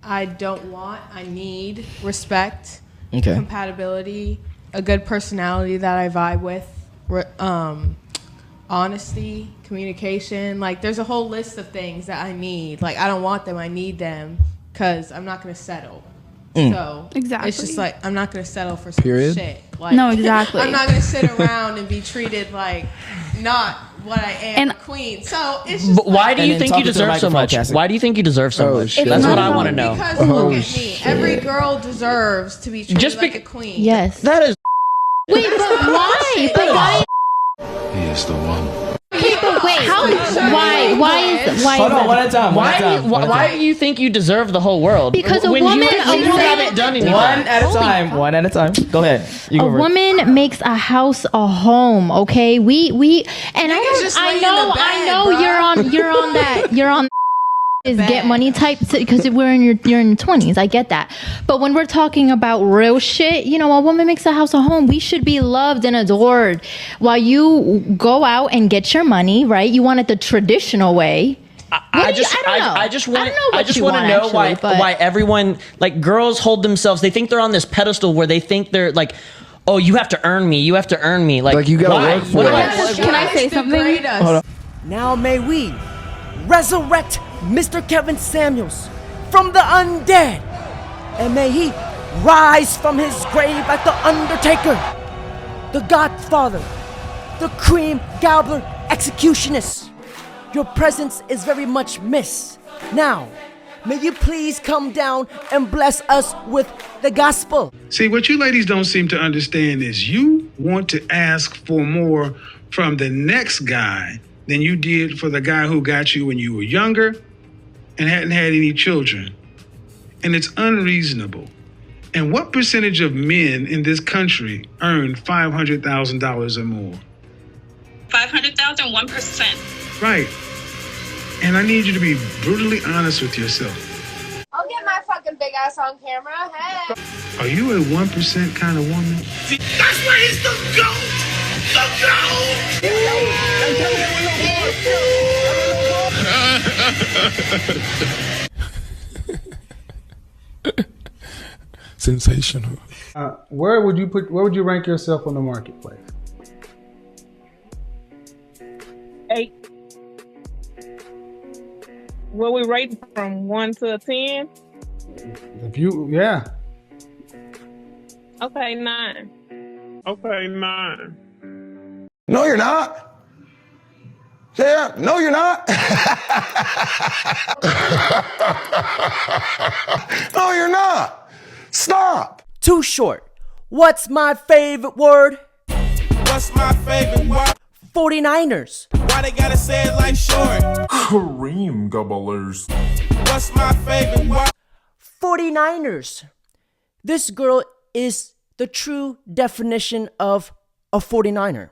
I don't want. I need respect, compatibility, a good personality that I vibe with, honesty, communication. Like, there's a whole list of things that I need. Like, I don't want them. I need them because I'm not going to settle. So exactly. It's just like, I'm not going to settle for some shit. Like, no, exactly. I'm not going to sit around and be treated like not what I am, a queen. So it's just. Why do you think you deserve so much? Why do you think you deserve so much? That's what I want to know. Because look at me. Every girl deserves to be treated like a queen. Yes. That is. Wait, but why? But why? He is the one. Wait, how? Why? Hold on, one at a time. Why do you think you deserve the whole world? Because when you haven't done anything. One at a time. One at a time. Go ahead. A woman makes a house a home. Okay, and I know you're on is get money type because you're in your 20s. I get that, but when we're talking about real shit, a woman makes a house a home. We should be loved and adored while you go out and get your money. Right? You want it the traditional way. I just want to know why everyone, like, girls hold themselves. They think they're on this pedestal where they think they're like, oh, you have to earn me. You have to earn me. Like you gotta work for it. Can I say something? Hold on. Now may we resurrect Mr. Kevin Samuels from the undead, and may he rise from his grave like the Undertaker, the Godfather, the Cream Gobbler Executionist. Your presence is very much missed. Now, may you please come down and bless us with the gospel. See, what you ladies don't seem to understand is you want to ask for more from the next guy than you did for the guy who got you when you were younger and hadn't had any children. And it's unreasonable. And what percentage of men in this country earn $500,000 or more? 500,000, 1%. Right. And I need you to be brutally honest with yourself. I'll get my fucking big ass on camera. Hey. Are you a 1% kind of woman? That's why he's the GOAT! Sensational. Where would you rank yourself on the marketplace? 8. Will we rate from 1 to 10? Okay, 9. Okay, 9. No, you're not. Yeah, no, you're not. No, you're not. Stop. Too short. What's my favorite word? What's my favorite word? 49ers. Why they gotta say it like short? Cream gobblers. What's my favorite word? 49ers. This girl is the true definition of a 49er.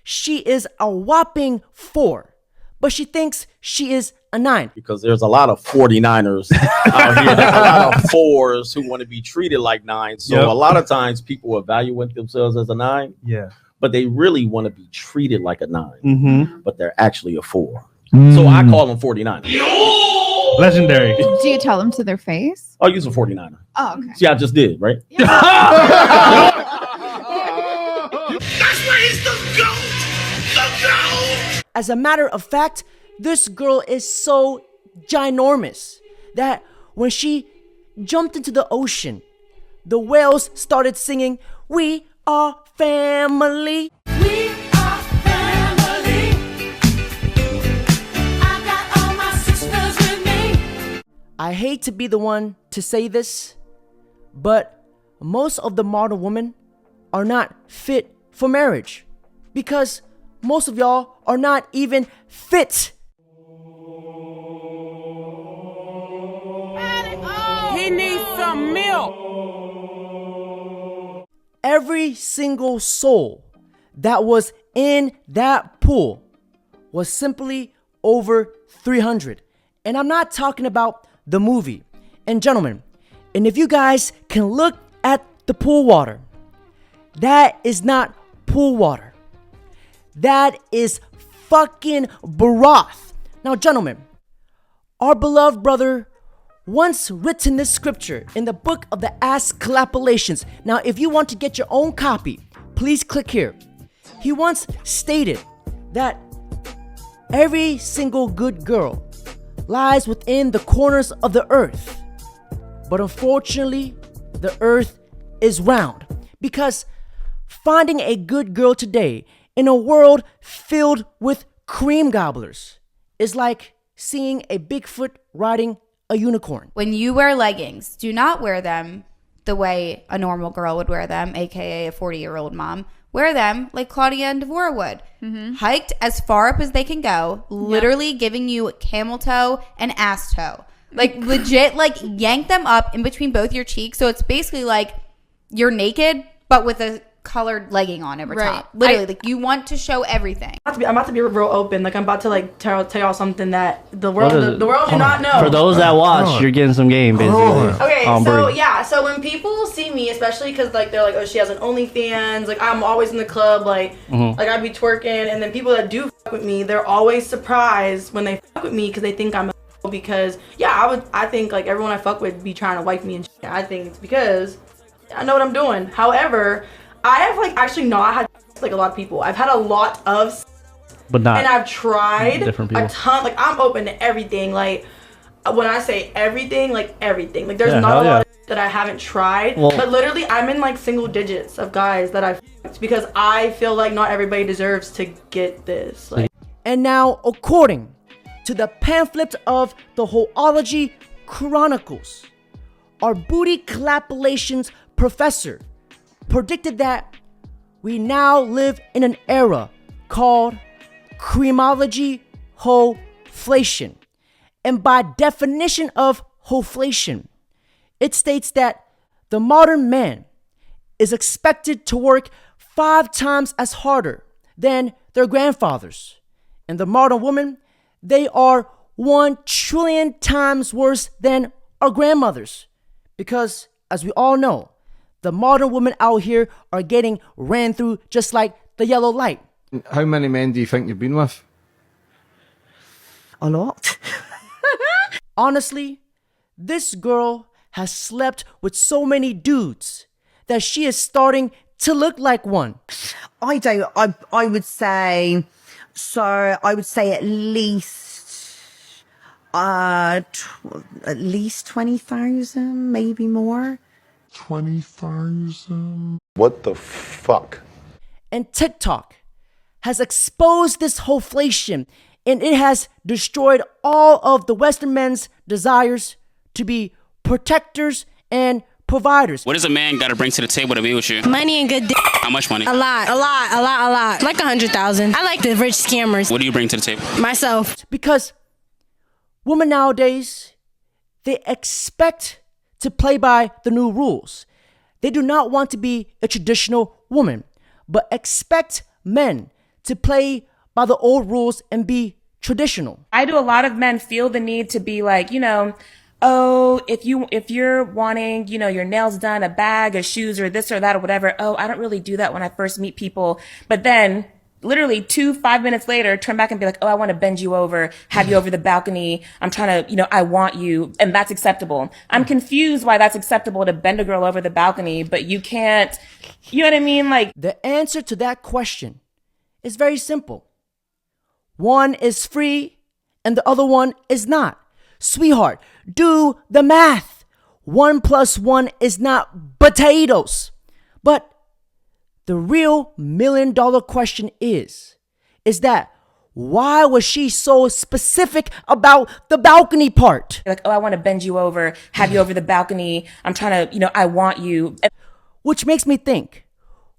She is a whopping 4, but she thinks she is a 9. Because there's a lot of 49ers out here. There's a lot of 4s who want to be treated like 9s. So a lot of times people evaluate themselves as a 9. Yeah. But they really want to be treated like a 9. Mm-hmm. But they're actually a 4. Mm. So I call them 49ers. Legendary. Do you tell them to their face? I'll use a 49er. Oh, okay. See, I just did, right? That's why he's the GOAT! The GOAT! As a matter of fact, this girl is so ginormous that when she jumped into the ocean, the whales started singing, "We are family. We are family. I got all my sisters with me." I hate to be the one to say this, but most of the modern women are not fit for marriage because most of y'all are not even fit. He needs some milk. Every single soul that was in that pool was simply over 300. And I'm not talking about the movie. And gentlemen, and if you guys can look at the pool water, that is not pool water. That is fucking broth. Now, gentlemen, our beloved brother once written this scripture in the book of the Asclepiolations. Now, if you want to get your own copy, please click here. He once stated that every single good girl lies within the corners of the earth. But unfortunately, the earth is round, because finding a good girl today in a world filled with cream gobblers is like seeing a Bigfoot riding a unicorn. When you wear leggings, do not wear them the way a normal girl would wear them, aka a 40-year-old mom. Wear them like Claudia and Devora would. Hiked as far up as they can go, literally giving you camel toe and ass toe. Like legit, like yank them up in between both your cheeks. So it's basically like you're naked, but with a colored legging on over top. Literally, like you want to show everything. I'm about to be real open. Like I'm about to like tell y'all something that the world the world do not know. For those that watch, you're getting some game, basically. Okay, so yeah, so when people see me, especially because like they're like, oh, she has an OnlyFans. Like I'm always in the club, like I'd be twerking, and then people that do fuck with me, they're always surprised when they fuck with me because they think I'm a because I think like everyone I fuck with be trying to wife me and shit. I think it's because I know what I'm doing. However, I have like actually not had like a lot of people. I've had a lot of, but not, and I've tried different people. a ton. Like I'm open to everything. Like when I say everything, like everything. Like there's not a lot of that I haven't tried. Well, but literally, I'm in like single digits of guys that I've because I feel like not everybody deserves to get this. Like. And now, according to the pamphlet of the Hoology Chronicles, our booty clapulations professor predicted that we now live in an era called creamology hoflation. And by definition of hoflation, it states that the modern man is expected to work 5 times as harder than their grandfathers. And the modern woman, they are 1 trillion times worse than our grandmothers. Because, as we all know, the modern women out here are getting ran through just like the yellow light. How many men do you think you've been with? A lot. Honestly, this girl has slept with so many dudes that she is starting to look like one. I would say at least 20,000, maybe more. 20,000. What the fuck? And TikTok has exposed this hoflation, and it has destroyed all of the Western men's desires to be protectors and providers. What does a man got to bring to the table to be with you? Money and good dick. How much money? A lot. Like 100,000. I like the rich scammers. What do you bring to the table? Myself. Because women nowadays, they expect to play by the new rules. They do not want to be a traditional woman, but expect men to play by the old rules and be traditional. I do a lot of men feel the need to be like, oh, if you're wanting, your nails done, a bag, a shoes, or this or that or whatever. Oh, I don't really do that when I first meet people. But then literally 5 minutes later, turn back and be like, oh, I want to bend you over, have you over the balcony. I'm trying to, I want you. And that's acceptable. I'm confused why that's acceptable to bend a girl over the balcony, but you can't, you know what I mean? Like, the answer to that question is very simple. One is free and the other one is not. Sweetheart, do the math. 1 + 1 is not potatoes. But the real $1 million question is that why was she so specific about the balcony part? Like, oh, I want to bend you over, have you over the balcony. I'm trying to, I want you. Which makes me think,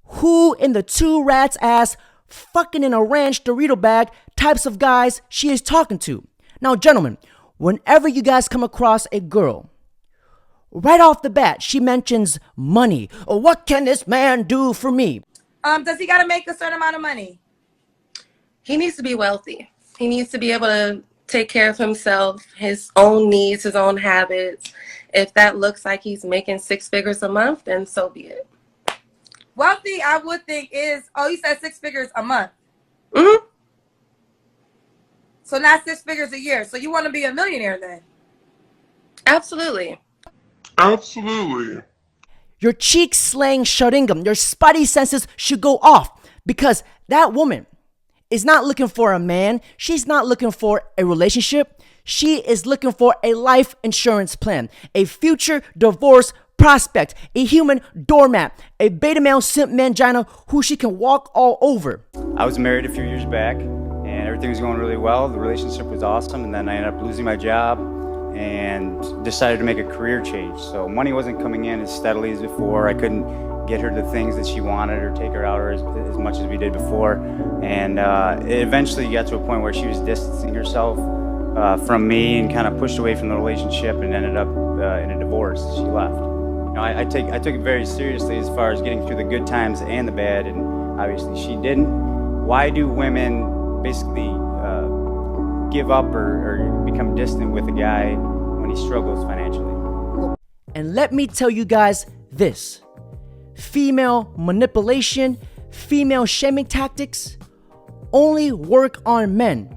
who in the 2 rats ass fucking in a ranch Dorito bag types of guys she is talking to? Now, gentlemen, whenever you guys come across a girl, right off the bat, she mentions money. Or what can this man do for me? Does he got to make a certain amount of money? He needs to be wealthy. He needs to be able to take care of himself, his own needs, his own habits. If that looks like he's making 6 figures a month, then so be it. Wealthy, I would think is, you said 6 figures a month. Mm-hmm. So not 6 figures a year. So you want to be a millionaire then? Absolutely. Absolutely. Your cheek slaying sharingam, your spidey senses should go off because that woman is not looking for a man. She's not looking for a relationship. She is looking for a life insurance plan, a future divorce prospect, a human doormat, a beta male simp mangina who she can walk all over. I was married a few years back and everything was going really well. The relationship was awesome, and then I ended up losing my job and decided to make a career change. So money wasn't coming in as steadily as before. I couldn't get her the things that she wanted or take her out as much as we did before. And it eventually got to a point where she was distancing herself from me and kind of pushed away from the relationship and ended up in a divorce. She left. You know, I took it very seriously as far as getting through the good times and the bad, and obviously she didn't. Why do women basically give up or become distant with a guy when he struggles financially? And let me tell you guys this. Female manipulation, female shaming tactics only work on men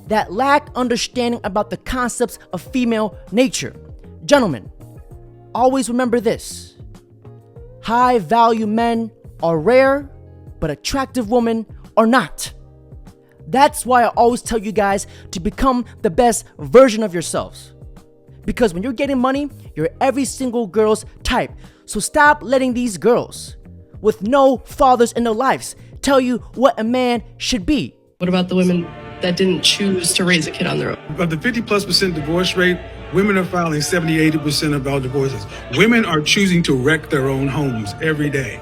that lack understanding about the concepts of female nature. Gentlemen, always remember this. High value men are rare, but attractive women are not. That's why I always tell you guys to become the best version of yourselves. Because when you're getting money, you're every single girl's type. So stop letting these girls with no fathers in their lives tell you what a man should be. What about the women that didn't choose to raise a kid on their own? Of the 50+% divorce rate, women are filing 70-80% of all divorces. Women are choosing to wreck their own homes every day.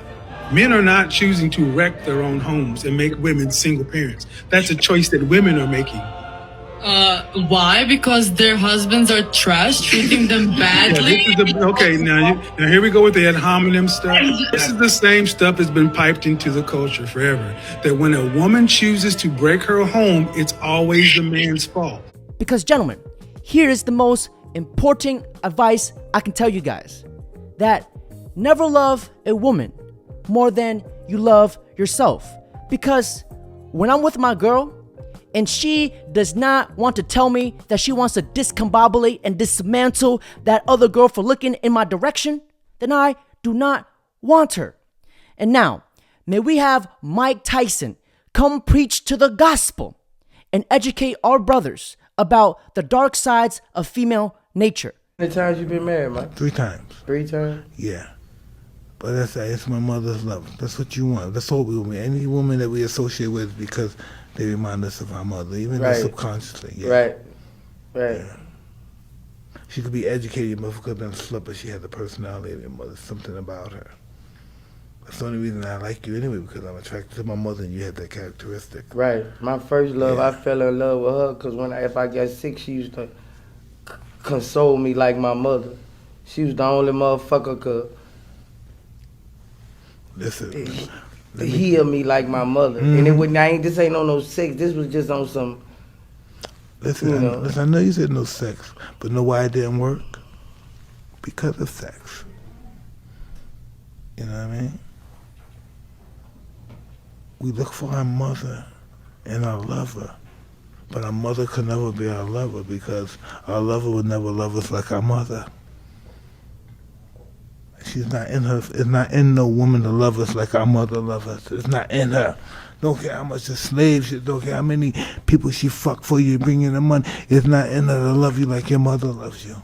Men are not choosing to wreck their own homes and make women single parents. That's a choice that women are making. Why? Because their husbands are trash, treating them badly? Now here we go with the ad hominem stuff. This is the same stuff that's been piped into the culture forever. That when a woman chooses to break her home, it's always the man's fault. Because gentlemen, here is the most important advice I can tell you guys. That never love a woman more than you love yourself. Because when I'm with my girl and she does not want to tell me that she wants to discombobulate and dismantle that other girl for looking in my direction, then I do not want her. And now, may we have Mike Tyson come preach to the gospel and educate our brothers about the dark sides of female nature. How many times you been married, Mike? 3 times. 3 times? Yeah. But it's my mother's love. That's what you want. That's all we want. Any woman that we associate with because they remind us of our mother, even though subconsciously. Yeah. Right. Yeah. She could be educated, but could have been a slut, but she had the personality of your mother, something about her. That's the only reason I like you anyway, because I'm attracted to my mother and you have that characteristic. Right. My first love, I fell in love with her because if I got sick, she used to console me like my mother. She was the only motherfucker could heal me like my mother. And it wouldn't, this ain't on no sex. This was just on some. Listen, I know you said no sex, but know why it didn't work? Because of sex. You know what I mean? We look for our mother and our lover, but our mother could never be our lover because our lover would never love us like our mother. She's not in her. It's not in no woman to love us like our mother loves us. It's not in her. Don't care how much the slave shit. Don't care how many people she fuck for you, bring in the money. It's not in her to love you like your mother loves you.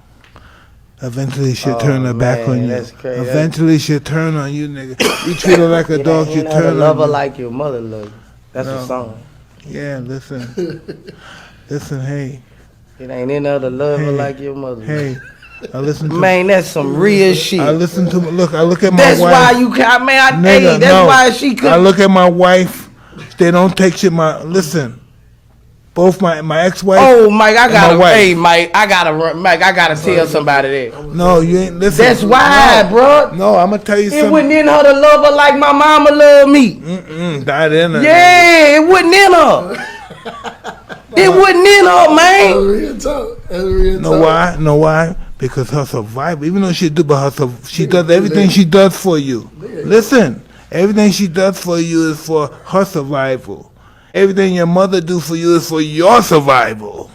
Eventually she'll turn her back on you. That's crazy. Eventually she'll turn on you, nigga. You treat her like a dog, you turn on love her you. like your mother loves you. That's a song. Yeah, listen. Listen, hey. It ain't in her to love her like your mother. Hey. I listen to man, that's some real shit. I listen to I look at my that's wife. That's why you got man. That's why she could. I look at my wife. They don't take shit. Listen. Both my ex-wife. Oh, Mike, I gotta. Hey, Mike, I gotta tell somebody that. No, you ain't listen. That's why, bro. No, I'm gonna tell you something. It wasn't in her to love her like my mama loved me. That in her. Yeah, it wasn't in her. It wasn't in her, man. Know why? Because her survival, even though she does everything she does for you. Listen, everything she does for you is for her survival. Everything your mother do for you is for your survival.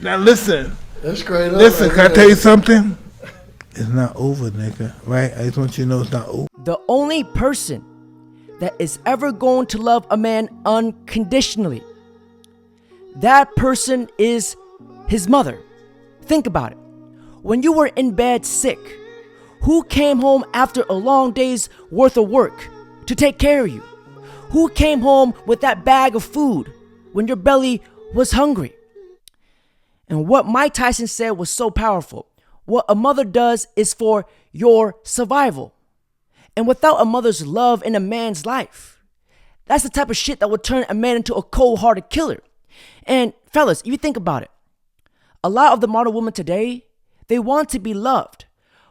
Now listen. That's straight up. Listen, can I tell you something? It's not over, nigga. Right? I just want you to know it's not over. The only person that is ever going to love a man unconditionally, that person is his mother. Think about it. When you were in bed sick, who came home after a long day's worth of work to take care of you? Who came home with that bag of food when your belly was hungry? And what Mike Tyson said was so powerful. What a mother does is for your survival. And without a mother's love in a man's life, that's the type of shit that would turn a man into a cold-hearted killer. And fellas, if you think about it, a lot of the modern women today, they want to be loved,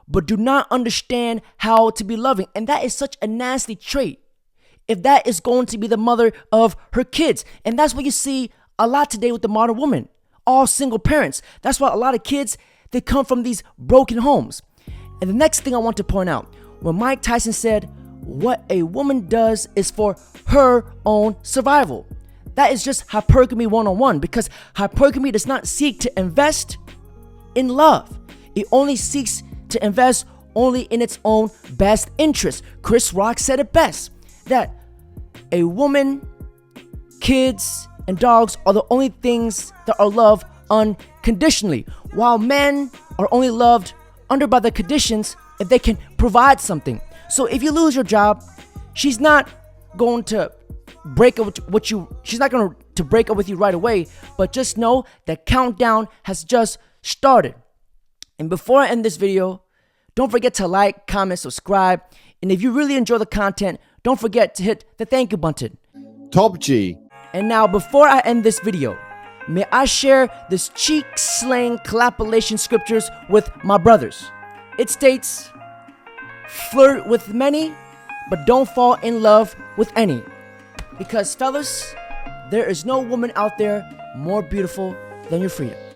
but do not understand how to be loving. And that is such a nasty trait if that is going to be the mother of her kids. And that's what you see a lot today with the modern woman. All single parents. That's why a lot of kids, they come from these broken homes. And the next thing I want to point out, when Mike Tyson said, what a woman does is for her own survival. That is just hypergamy 101, because hypergamy does not seek to invest in love. It only seeks to invest only in its own best interest. Chris Rock said it best, that a woman, kids, and dogs are the only things that are loved unconditionally, while men are only loved under by the conditions if they can provide something. So if you lose your job, she's not going to break up with you. She's not going to break up with you right away, but just know that countdown has just started. And before I end this video, don't forget to like, comment, subscribe, and if you really enjoy the content, don't forget to hit the thank you button. Top G. And now, before I end this video, may I share this cheek-slaying collapolation scriptures with my brothers. It states, flirt with many, but don't fall in love with any. Because fellas, there is no woman out there more beautiful than your freedom.